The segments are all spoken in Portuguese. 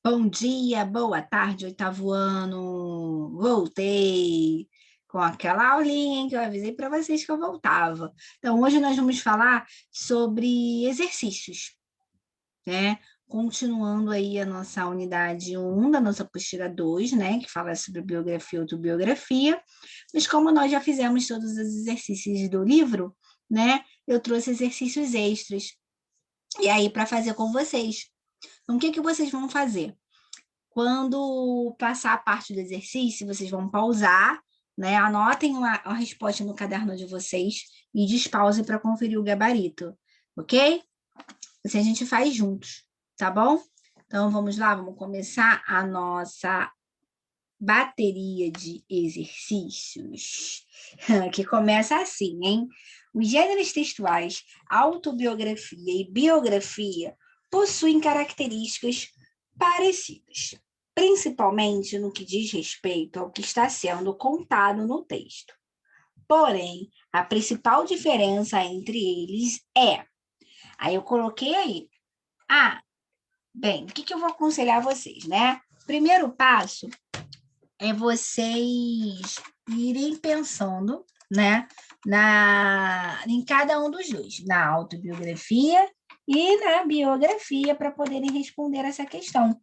Bom dia, boa tarde, oitavo ano. Voltei com aquela aulinha hein, que eu avisei para vocês que eu voltava. Então, hoje nós vamos falar sobre exercícios, né? Continuando aí a nossa unidade um da nossa apostila 2, né? Que fala sobre biografia e autobiografia. Mas como nós já fizemos todos os exercícios do livro, né? Eu trouxe exercícios extras. E aí, para fazer com vocês. Então, o que que vocês vão fazer? Quando passar a parte do exercício, vocês vão pausar, né? Anotem a resposta no caderno de vocês e despause para conferir o gabarito, ok? Assim a gente faz juntos, tá bom? Então vamos lá, vamos começar a nossa bateria de exercícios, que começa assim, hein? Os gêneros textuais, autobiografia e biografia possuem características parecidas, principalmente no que diz respeito ao que está sendo contado no texto. Porém, a principal diferença entre eles é... Aí eu coloquei aí. Bem, o que eu vou aconselhar vocês, né? Primeiro passo é vocês irem pensando, né, em cada um dos dois, na autobiografia e na biografia, para poderem responder essa questão.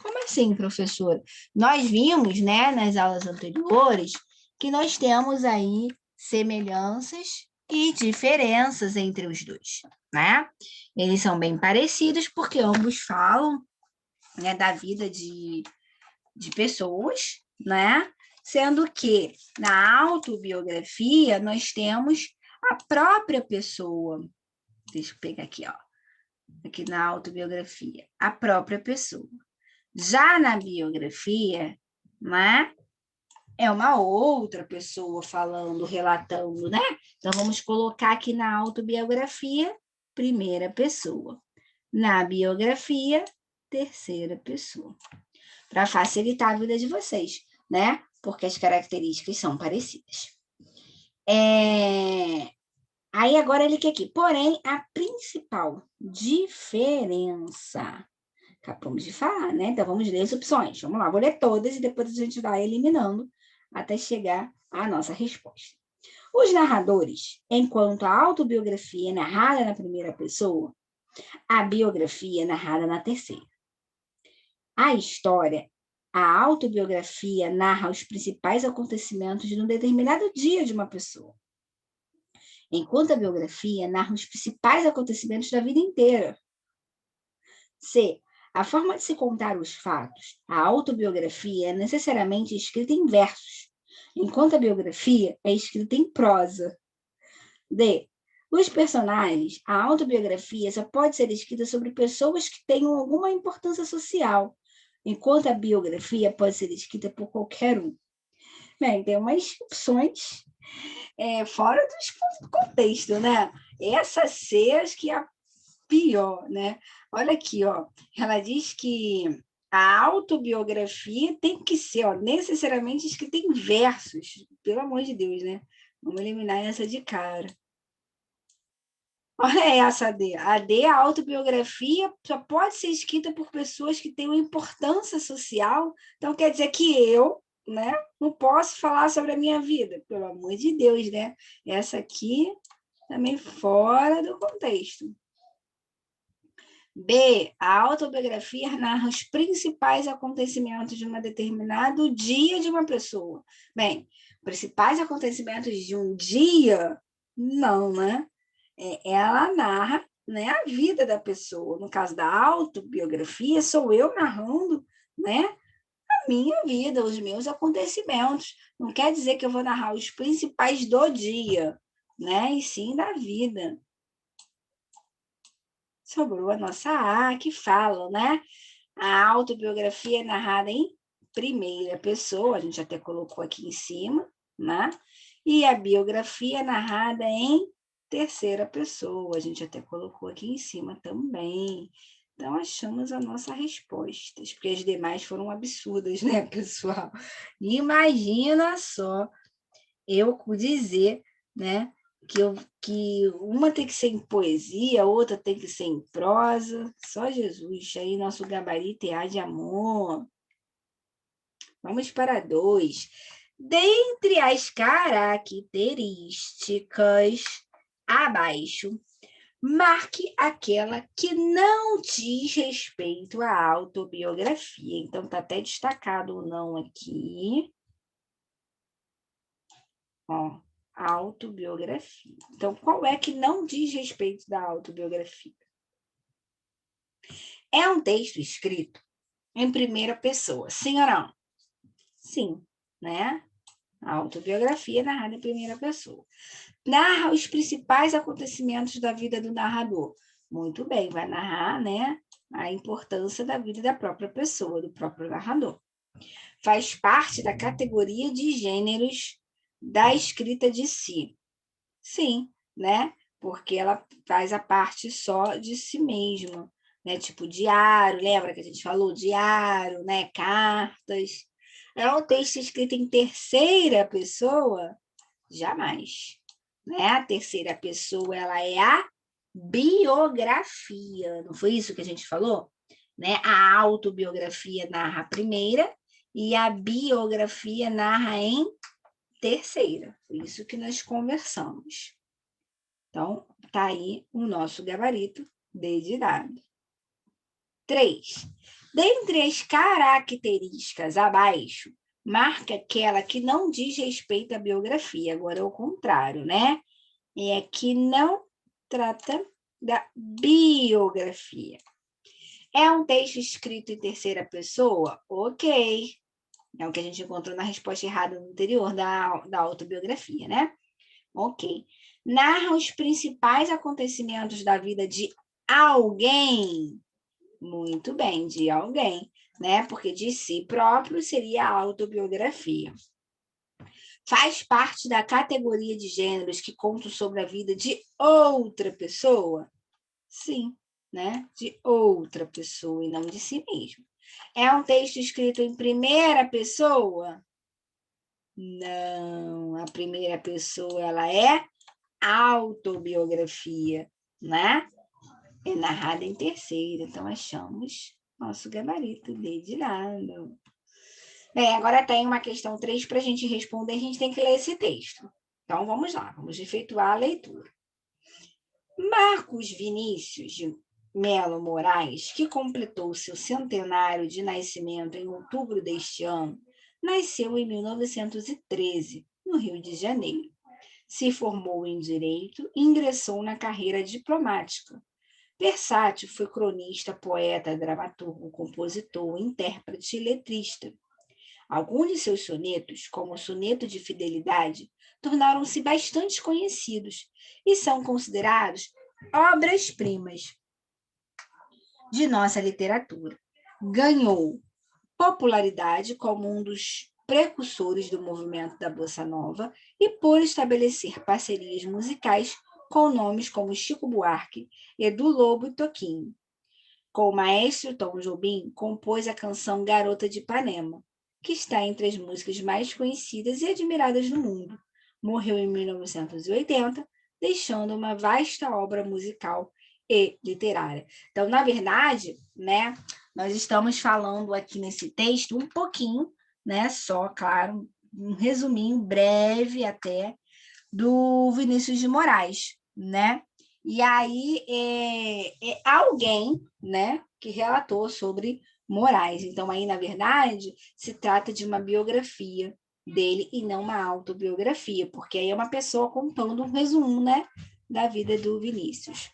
Como assim, professora? Nós vimos, né, nas aulas anteriores, que nós temos aí semelhanças e diferenças entre os dois, né? Eles são bem parecidos porque ambos falam, né, da vida de pessoas, né? Sendo que na autobiografia nós temos a própria pessoa. Deixa eu pegar aqui, ó. Aqui na autobiografia, a própria pessoa. Já na biografia, né? É uma outra pessoa falando, relatando, né? Então vamos colocar aqui na autobiografia, primeira pessoa. Na biografia, terceira pessoa, para facilitar a vida de vocês, né? Porque as características são parecidas. Aí agora ele quer aqui. Porém, a principal diferença. Acabamos de falar, né? Então vamos ler as opções. Vamos lá, vou ler todas e depois a gente vai eliminando até chegar à nossa resposta. Os narradores, enquanto a autobiografia é narrada na primeira pessoa, a biografia é narrada na terceira. A história, a autobiografia narra os principais acontecimentos de um determinado dia de uma pessoa, enquanto a biografia narra os principais acontecimentos da vida inteira. C. A forma de se contar os fatos, a autobiografia é necessariamente escrita em versos, enquanto a biografia é escrita em prosa. D. Os personagens, a autobiografia só pode ser escrita sobre pessoas que tenham alguma importância social, enquanto a biografia pode ser escrita por qualquer um. Bem, tem umas opções fora do contexto, né? Essa C, acho que é a pior, né? Olha aqui, ó. Ela diz que a autobiografia tem que ser, ó, necessariamente escrita em versos. Pelo amor de Deus, né? Vamos eliminar essa de cara. Olha essa D. A D, a autobiografia, só pode ser escrita por pessoas que têm uma importância social. Então, quer dizer que eu, né, não posso falar sobre a minha vida. Pelo amor de Deus, né? Essa aqui também fora do contexto. B, a autobiografia narra os principais acontecimentos de um determinado dia de uma pessoa. Bem, principais acontecimentos de um dia, não, né? Ela narra, né, a vida da pessoa. No caso da autobiografia, sou eu narrando, né, a minha vida, os meus acontecimentos. Não quer dizer que eu vou narrar os principais do dia, né, e sim da vida. Sobrou a nossa A, que fala, né? A autobiografia é narrada em primeira pessoa, a gente até colocou aqui em cima, né? E a biografia é narrada em terceira pessoa, a gente até colocou aqui em cima também. Então, achamos a nossa resposta, porque as demais foram absurdas, né, pessoal? Imagina só eu dizer, né, que uma tem que ser em poesia, outra tem que ser em prosa. Só Jesus. Aí nosso gabarito é A de amor. Vamos para 2. Dentre as características abaixo, marque aquela que não diz respeito à autobiografia. Então, está até destacado o não aqui. Ó, autobiografia. Então, qual é que não diz respeito da autobiografia? É um texto escrito em primeira pessoa, sim ou não? Sim, né? A autobiografia narrada em primeira pessoa. Narra os principais acontecimentos da vida do narrador. Muito bem, vai narrar, né, a importância da vida da própria pessoa, do próprio narrador. Faz parte da categoria de gêneros da escrita de si. Sim, né? Porque ela faz a parte só de si mesma, né? Tipo diário, lembra que a gente falou? Diário, né? Cartas. É um texto escrito em terceira pessoa? Jamais. Né? A terceira pessoa, ela é a biografia. Não foi isso que a gente falou? Né? A autobiografia narra a primeira e a biografia narra em terceira. Foi isso que nós conversamos. Então, tá aí o nosso gabarito D de dado. 3. Dentre as características abaixo, marca aquela que não diz respeito à biografia. Agora é o contrário, né? É que não trata da biografia. É um texto escrito em terceira pessoa? Ok. É o que a gente encontrou na resposta errada no anterior da autobiografia, né? Ok. Narra os principais acontecimentos da vida de alguém. Muito bem, de alguém, né? Porque de si próprio seria a autobiografia. Faz parte da categoria de gêneros que contam sobre a vida de outra pessoa? Sim, né? De outra pessoa e não de si mesmo. É um texto escrito em primeira pessoa? Não, a primeira pessoa ela é autobiografia, né? É narrada em terceira, então achamos nosso gabarito D de dado. Bem, agora tem uma questão 3 para a gente responder, a gente tem que ler esse texto. Então vamos lá, vamos efetuar a leitura. Marcos Vinícius de Melo Moraes, que completou seu centenário de nascimento em outubro deste ano, nasceu em 1913, no Rio de Janeiro. Se formou em Direito e ingressou na carreira diplomática. Versátil, foi cronista, poeta, dramaturgo, compositor, intérprete e letrista. Alguns de seus sonetos, como o Soneto de Fidelidade, tornaram-se bastante conhecidos e são considerados obras-primas de nossa literatura. Ganhou popularidade como um dos precursores do movimento da Bossa Nova e por estabelecer parcerias musicais com nomes como Chico Buarque, Edu Lobo e Toquinho. Com o maestro Tom Jobim, compôs a canção Garota de Ipanema, que está entre as músicas mais conhecidas e admiradas do mundo. Morreu em 1980, deixando uma vasta obra musical e literária. Então, na verdade, né, nós estamos falando aqui nesse texto um pouquinho, né, só, claro, um resuminho breve até, do Vinícius de Moraes, né? E aí é alguém, né, que relatou sobre Moraes. Então, aí, na verdade, se trata de uma biografia dele e não uma autobiografia, porque aí é uma pessoa contando um resumo, né, da vida do Vinícius.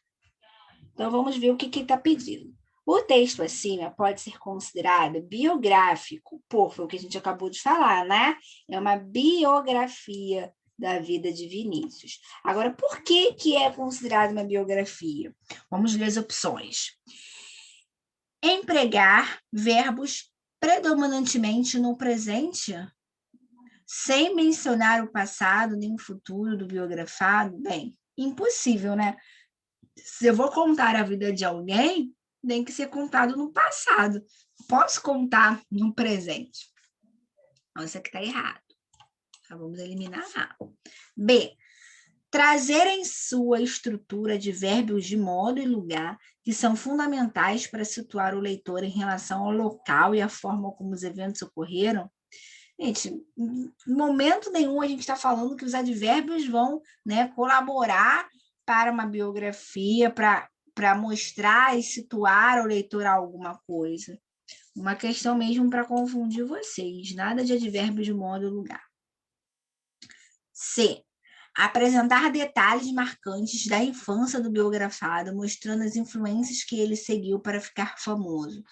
Então, vamos ver o que ele está pedindo. O texto acima pode ser considerado biográfico, foi o que a gente acabou de falar, né? É uma biografia da vida de Vinícius. Agora, por que é considerado uma biografia? Vamos ler as opções. Empregar verbos predominantemente no presente, sem mencionar o passado nem o futuro do biografado? Bem, impossível, né? Se eu vou contar a vida de alguém, tem que ser contado no passado. Posso contar no presente. Então, isso aqui está errado. Então, vamos eliminar A. B. trazer em sua estrutura advérbios de modo e lugar que são fundamentais para situar o leitor em relação ao local e à forma como os eventos ocorreram. Gente, em momento nenhum a gente está falando que os advérbios vão, né, colaborar para uma biografia, para mostrar e situar o leitor a alguma coisa. Uma questão mesmo para confundir vocês. Nada de advérbio de modo e lugar. C. Apresentar detalhes marcantes da infância do biografado, mostrando as influências que ele seguiu para ficar famoso.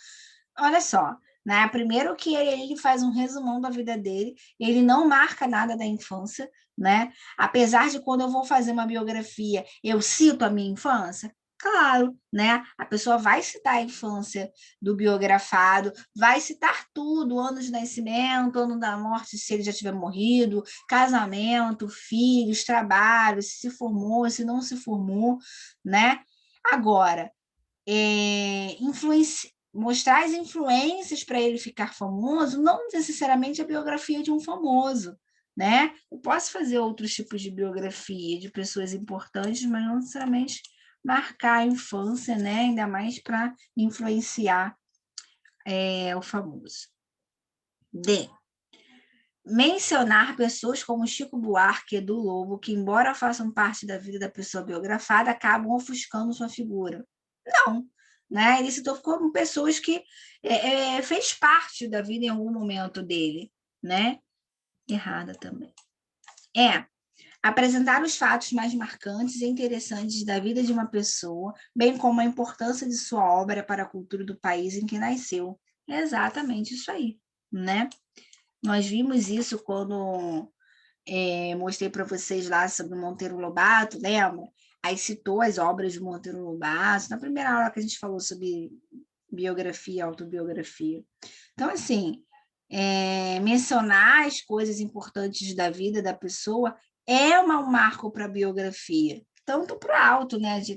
Olha só, né? Primeiro que ele faz um resumão da vida dele, ele não marca nada da infância, né? Apesar de quando eu vou fazer uma biografia, eu cito a minha infância, claro, né? A pessoa vai citar a infância do biografado, vai citar tudo, ano de nascimento, ano da morte, se ele já tiver morrido, casamento, filhos, trabalho, se formou, se não se formou, né? Agora, mostrar as influências para ele ficar famoso, não necessariamente a biografia de um famoso, né? Eu posso fazer outros tipos de biografia de pessoas importantes, mas não necessariamente marcar a infância, né? Ainda mais para influenciar o famoso. D. Mencionar pessoas como Chico Buarque e Edu Lobo, que, embora façam parte da vida da pessoa biografada, acabam ofuscando sua figura. Não, né? Ele citou como pessoas que fez parte da vida em algum momento dele, né? Errada também. Apresentar os fatos mais marcantes e interessantes da vida de uma pessoa, bem como a importância de sua obra para a cultura do país em que nasceu. É exatamente isso aí, né? Nós vimos isso quando mostrei para vocês lá sobre Monteiro Lobato, lembra? Aí citou as obras de Monteiro Lobato, na primeira aula que a gente falou sobre biografia, autobiografia. Então, assim, mencionar as coisas importantes da vida da pessoa é um marco para a biografia, tanto para o alto, né? De